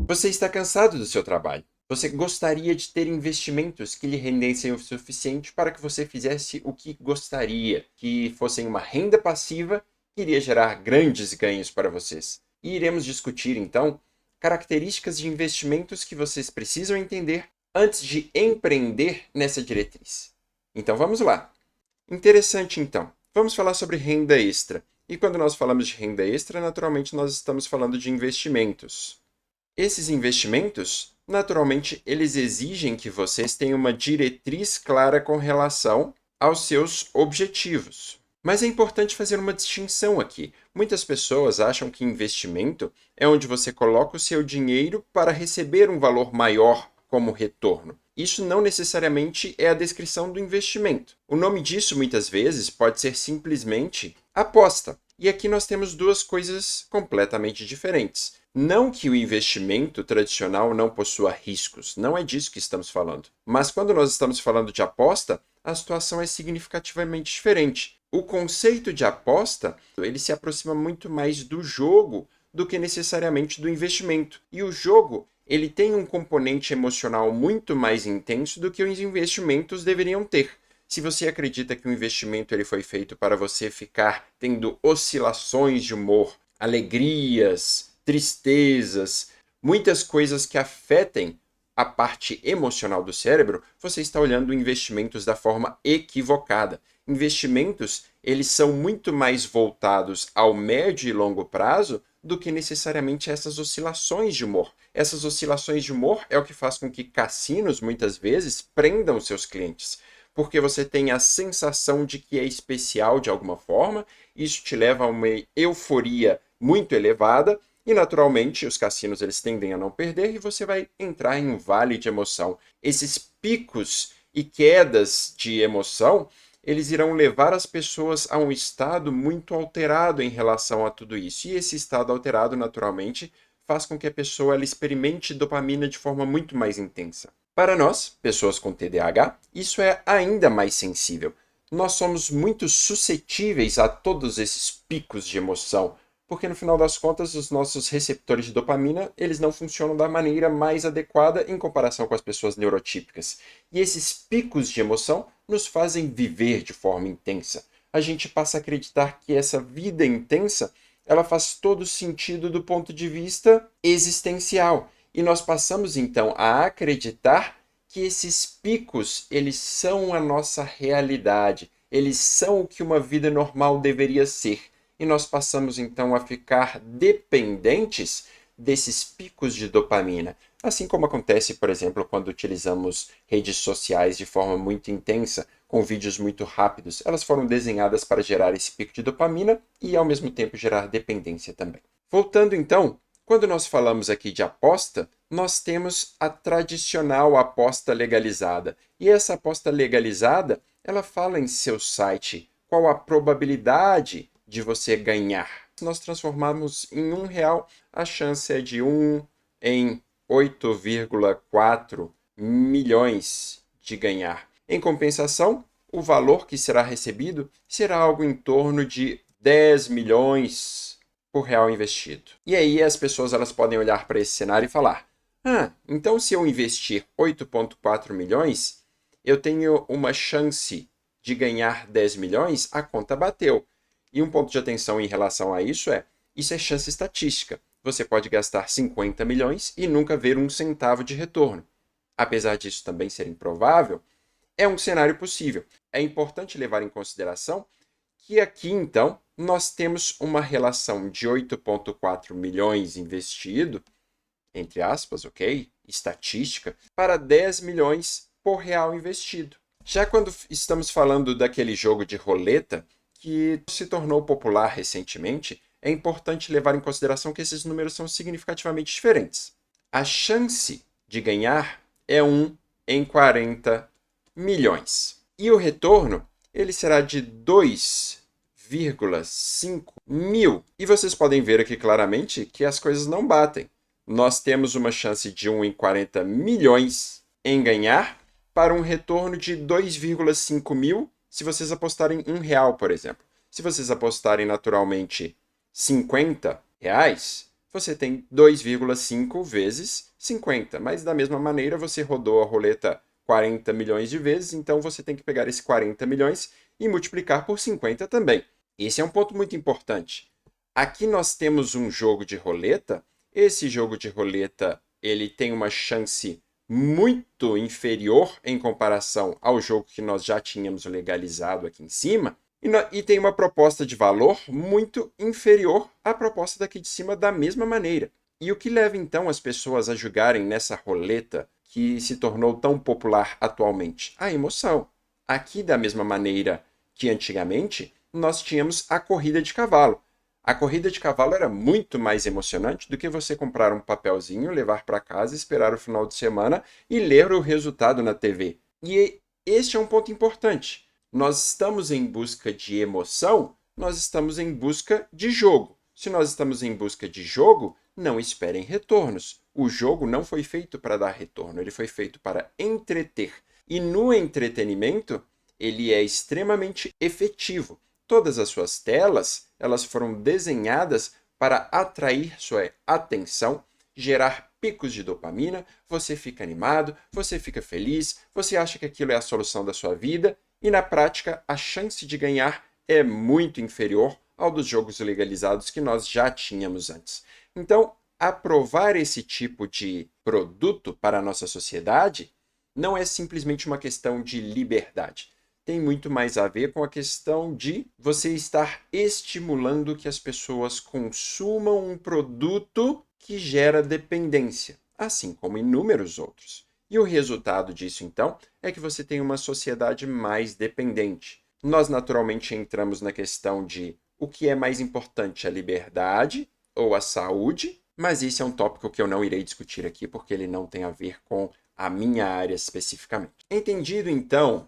Você está cansado do seu trabalho. Você gostaria de ter investimentos que lhe rendessem o suficiente para que você fizesse o que gostaria, que fossem uma renda passiva que iria gerar grandes ganhos para vocês. E iremos discutir, então, características de investimentos que vocês precisam entender antes de empreender nessa diretriz. Então vamos lá. Interessante, então. Vamos falar sobre renda extra. E quando nós falamos de renda extra, naturalmente nós estamos falando de investimentos. Esses investimentos, naturalmente, eles exigem que vocês tenham uma diretriz clara com relação aos seus objetivos. Mas é importante fazer uma distinção aqui. Muitas pessoas acham que investimento é onde você coloca o seu dinheiro para receber um valor maior como retorno. Isso não necessariamente é a descrição do investimento. O nome disso, muitas vezes, pode ser simplesmente aposta. E aqui nós temos duas coisas completamente diferentes. Não que o investimento tradicional não possua riscos, não é disso que estamos falando. Mas quando nós estamos falando de aposta, a situação é significativamente diferente. O conceito de aposta, ele se aproxima muito mais do jogo do que necessariamente do investimento. E o jogo, ele tem um componente emocional muito mais intenso do que os investimentos deveriam ter. Se você acredita que o investimento ele foi feito para você ficar tendo oscilações de humor, alegrias, tristezas, muitas coisas que afetem a parte emocional do cérebro, você está olhando investimentos da forma equivocada. Investimentos, eles são muito mais voltados ao médio e longo prazo do que necessariamente essas oscilações de humor. Essas oscilações de humor é o que faz com que cassinos, muitas vezes, prendam seus clientes. Porque você tem a sensação de que é especial de alguma forma, isso te leva a uma euforia muito elevada, e naturalmente os cassinos eles tendem a não perder e você vai entrar em um vale de emoção. Esses picos e quedas de emoção, eles irão levar as pessoas a um estado muito alterado em relação a tudo isso. E esse estado alterado, naturalmente, faz com que a pessoa ela experimente dopamina de forma muito mais intensa. Para nós, pessoas com TDAH, isso é ainda mais sensível. Nós somos muito suscetíveis a todos esses picos de emoção, porque no final das contas os nossos receptores de dopamina eles não funcionam da maneira mais adequada em comparação com as pessoas neurotípicas. E esses picos de emoção nos fazem viver de forma intensa. A gente passa a acreditar que essa vida intensa ela faz todo sentido do ponto de vista existencial. E nós passamos então a acreditar que esses picos eles são a nossa realidade, eles são o que uma vida normal deveria ser. E nós passamos então a ficar dependentes desses picos de dopamina. Assim como acontece, por exemplo, quando utilizamos redes sociais de forma muito intensa, com vídeos muito rápidos. Elas foram desenhadas para gerar esse pico de dopamina e, ao mesmo tempo, gerar dependência também. Voltando então, quando nós falamos aqui de aposta, nós temos a tradicional aposta legalizada. E essa aposta legalizada, ela fala em seu site qual a probabilidade de você ganhar. Se nós transformarmos em R$1, a chance é de 1 em 8,4 milhões de ganhar. Em compensação, o valor que será recebido será algo em torno de 10 milhões por real investido. E aí as pessoas elas podem olhar para esse cenário e falar: então se eu investir 8,4 milhões, eu tenho uma chance de ganhar 10 milhões, a conta bateu. E um ponto de atenção em relação a isso é chance estatística. Você pode gastar 50 milhões e nunca ver um centavo de retorno. Apesar disso também ser improvável, é um cenário possível. É importante levar em consideração que aqui, então, nós temos uma relação de 8,4 milhões investido, entre aspas, ok? Estatística, para 10 milhões por real investido. Já quando estamos falando daquele jogo de roleta, que se tornou popular recentemente, é importante levar em consideração que esses números são significativamente diferentes. A chance de ganhar é 1 em 40 milhões. E o retorno ele será de 2,5 mil. E vocês podem ver aqui claramente que as coisas não batem. Nós temos uma chance de 1 em 40 milhões em ganhar para um retorno de 2,5 mil se vocês apostarem R$1, por exemplo. Se vocês apostarem naturalmente R$50, você tem 2,5 vezes 50. Mas da mesma maneira, você rodou a roleta 40 milhões de vezes, então você tem que pegar esse 40 milhões e multiplicar por 50 também. Esse é um ponto muito importante. Aqui nós temos um jogo de roleta. Esse jogo de roleta, ele tem uma chance muito inferior em comparação ao jogo que nós já tínhamos legalizado aqui em cima. E tem uma proposta de valor muito inferior à proposta daqui de cima da mesma maneira. E o que leva então as pessoas a jogarem nessa roleta que se tornou tão popular atualmente? A emoção. Aqui, da mesma maneira que antigamente, nós tínhamos a corrida de cavalo. A corrida de cavalo era muito mais emocionante do que você comprar um papelzinho, levar para casa, esperar o final de semana e ler o resultado na TV. E este é um ponto importante. Nós estamos em busca de emoção, nós estamos em busca de jogo. Se nós estamos em busca de jogo, não esperem retornos. O jogo não foi feito para dar retorno, ele foi feito para entreter. E no entretenimento, ele é extremamente efetivo. Todas as suas telas, elas foram desenhadas para atrair sua atenção, gerar picos de dopamina, você fica animado, você fica feliz, você acha que aquilo é a solução da sua vida, e na prática a chance de ganhar é muito inferior ao dos jogos legalizados que nós já tínhamos antes. Então, aprovar esse tipo de produto para a nossa sociedade não é simplesmente uma questão de liberdade. Tem muito mais a ver com a questão de você estar estimulando que as pessoas consumam um produto que gera dependência, assim como inúmeros outros. E o resultado disso, então, é que você tem uma sociedade mais dependente. Nós, naturalmente, entramos na questão de o que é mais importante, a liberdade ou a saúde, mas isso é um tópico que eu não irei discutir aqui, porque ele não tem a ver com a minha área especificamente. Entendido, então,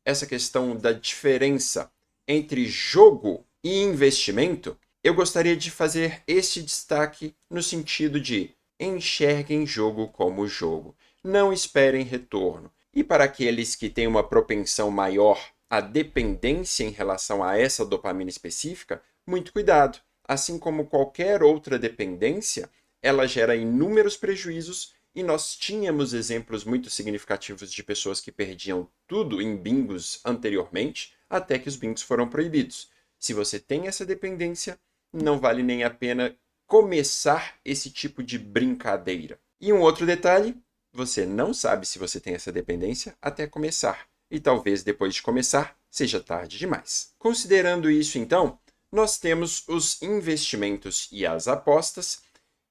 essa questão da diferença entre jogo e investimento, eu gostaria de fazer este destaque no sentido de enxerguem jogo como jogo. Não esperem retorno. E para aqueles que têm uma propensão maior à dependência em relação a essa dopamina específica, muito cuidado. Assim como qualquer outra dependência, ela gera inúmeros prejuízos e nós tínhamos exemplos muito significativos de pessoas que perdiam tudo em bingos anteriormente, até que os bingos foram proibidos. Se você tem essa dependência, não vale nem a pena começar esse tipo de brincadeira. E um outro detalhe, você não sabe se você tem essa dependência até começar. E talvez depois de começar, seja tarde demais. Considerando isso, então, nós temos os investimentos e as apostas,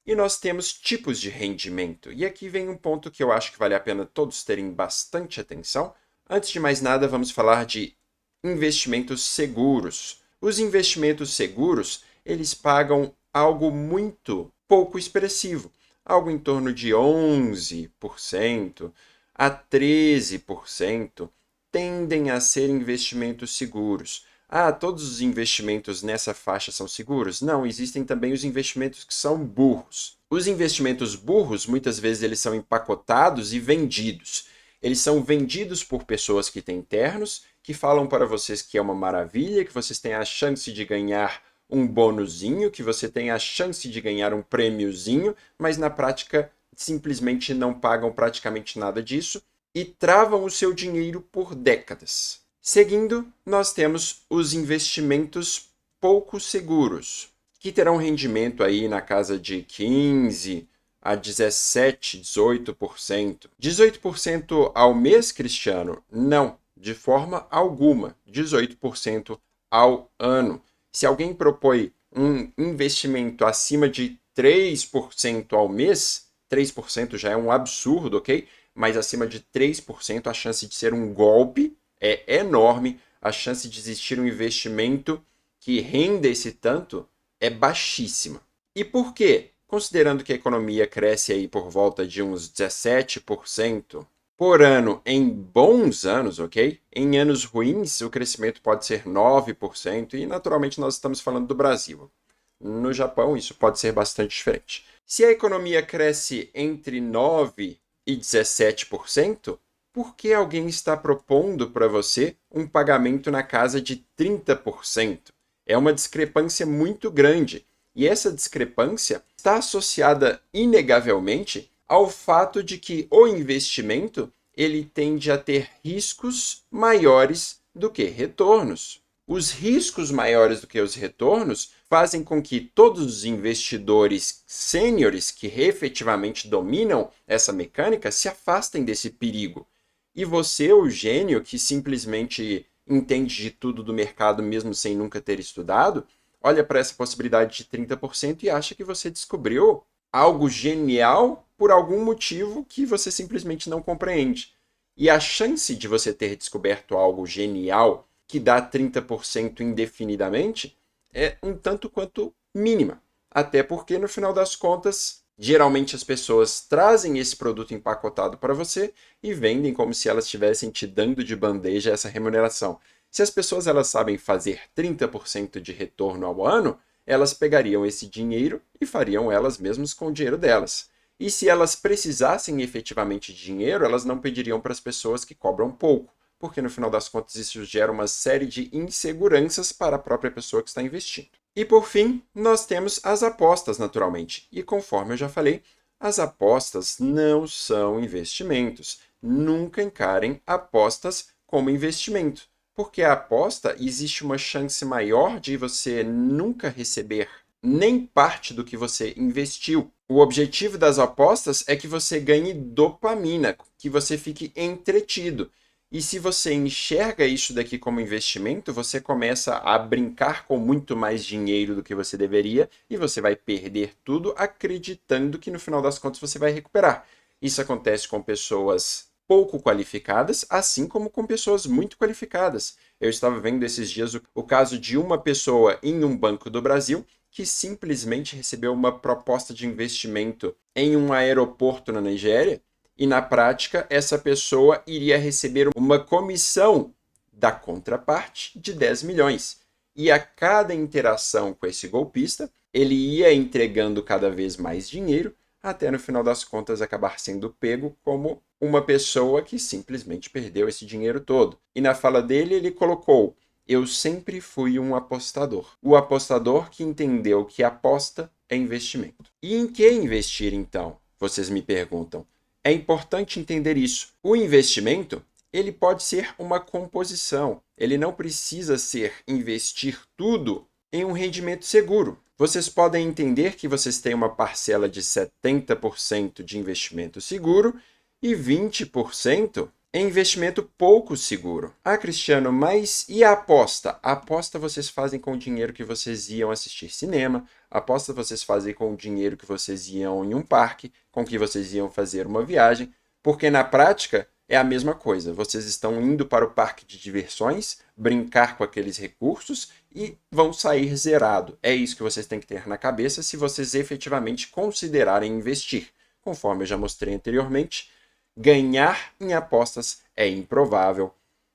e nós temos tipos de rendimento. E aqui vem um ponto que eu acho que vale a pena todos terem bastante atenção. Antes de mais nada, vamos falar de investimentos seguros. Os investimentos seguros, eles pagam algo muito pouco expressivo, algo em torno de 11% a 13% tendem a ser investimentos seguros. Ah, todos os investimentos nessa faixa são seguros? Não, existem também os investimentos que são burros. Os investimentos burros, muitas vezes, eles são empacotados e vendidos. Eles são vendidos por pessoas que têm ternos, que falam para vocês que é uma maravilha, que vocês têm a chance de ganhar um bonuzinho, que você tem a chance de ganhar um prêmiozinho, mas na prática simplesmente não pagam praticamente nada disso e travam o seu dinheiro por décadas. Seguindo, nós temos os investimentos pouco seguros, que terão rendimento aí na casa de 15 a 17, 18%. 18% ao mês, Cristiano? Não, de forma alguma. 18% ao ano. Se alguém propõe um investimento acima de 3% ao mês, 3% já é um absurdo, ok? Mas acima de 3%, a chance de ser um golpe é enorme. A chance de existir um investimento que renda esse tanto é baixíssima. E por quê? Considerando que a economia cresce aí por volta de uns 17% por ano em bons anos, ok? Em anos ruins, o crescimento pode ser 9% e, naturalmente, nós estamos falando do Brasil. No Japão, isso pode ser bastante diferente. Se a economia cresce entre 9% e 17%, por que alguém está propondo para você um pagamento na casa de 30%? É uma discrepância muito grande. E essa discrepância está associada inegavelmente ao fato de que o investimento ele tende a ter riscos maiores do que retornos. Os riscos maiores do que os retornos fazem com que todos os investidores sêniores que efetivamente dominam essa mecânica se afastem desse perigo. E você, o gênio que simplesmente entende de tudo do mercado mesmo sem nunca ter estudado, olha para essa possibilidade de 30% e acha que você descobriu algo genial por algum motivo que você simplesmente não compreende. E a chance de você ter descoberto algo genial que dá 30% indefinidamente é um tanto quanto mínima. Até porque, no final das contas, geralmente as pessoas trazem esse produto empacotado para você e vendem como se elas estivessem te dando de bandeja essa remuneração. Se as pessoas elas sabem fazer 30% de retorno ao ano, elas pegariam esse dinheiro e fariam elas mesmas com o dinheiro delas. E se elas precisassem efetivamente de dinheiro, elas não pediriam para as pessoas que cobram pouco, porque no final das contas isso gera uma série de inseguranças para a própria pessoa que está investindo. E por fim, nós temos as apostas, naturalmente. E conforme eu já falei, as apostas não são investimentos. Nunca encarem apostas como investimento, porque a aposta existe uma chance maior de você nunca receber nem parte do que você investiu. O objetivo das apostas é que você ganhe dopamina, que você fique entretido. E se você enxerga isso daqui como investimento, você começa a brincar com muito mais dinheiro do que você deveria e você vai perder tudo acreditando que no final das contas você vai recuperar. Isso acontece com pessoas pouco qualificadas, assim como com pessoas muito qualificadas. Eu estava vendo esses dias o caso de uma pessoa em um banco do Brasil que simplesmente recebeu uma proposta de investimento em um aeroporto na Nigéria e, na prática, essa pessoa iria receber uma comissão da contraparte de 10 milhões. E a cada interação com esse golpista, ele ia entregando cada vez mais dinheiro, até no final das contas acabar sendo pego como uma pessoa que simplesmente perdeu esse dinheiro todo. E na fala dele, ele colocou: eu sempre fui um apostador. O apostador que entendeu que aposta é investimento. E em que investir, então? Vocês me perguntam. É importante entender isso. O investimento, ele pode ser uma composição. Ele não precisa ser investir tudo em um rendimento seguro. Vocês podem entender que vocês têm uma parcela de 70% de investimento seguro e 20% é investimento pouco seguro. Ah, Cristiano, mas e a aposta? A aposta vocês fazem com o dinheiro que vocês iam assistir cinema, a aposta vocês fazem com o dinheiro que vocês iam em um parque, com que vocês iam fazer uma viagem, porque na prática é a mesma coisa. Vocês estão indo para o parque de diversões, brincar com aqueles recursos e vão sair zerado. É isso que vocês têm que ter na cabeça se vocês efetivamente considerarem investir. Conforme eu já mostrei anteriormente, ganhar em apostas é improvável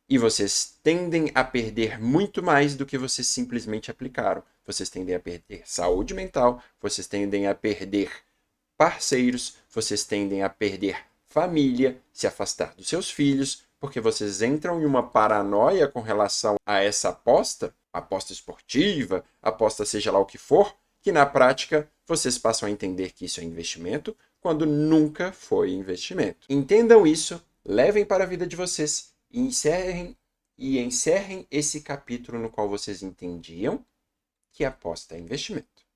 e vocês tendem a perder muito mais do que vocês simplesmente aplicaram. Vocês tendem a perder saúde mental, vocês tendem a perder parceiros, vocês tendem a perder família, se afastar dos seus filhos, porque vocês entram em uma paranoia com relação a essa aposta, aposta esportiva, aposta seja lá o que for, que na prática vocês passam a entender que isso é investimento, quando nunca foi investimento. Entendam isso, levem para a vida de vocês e encerrem esse capítulo no qual vocês entendiam que aposta é investimento.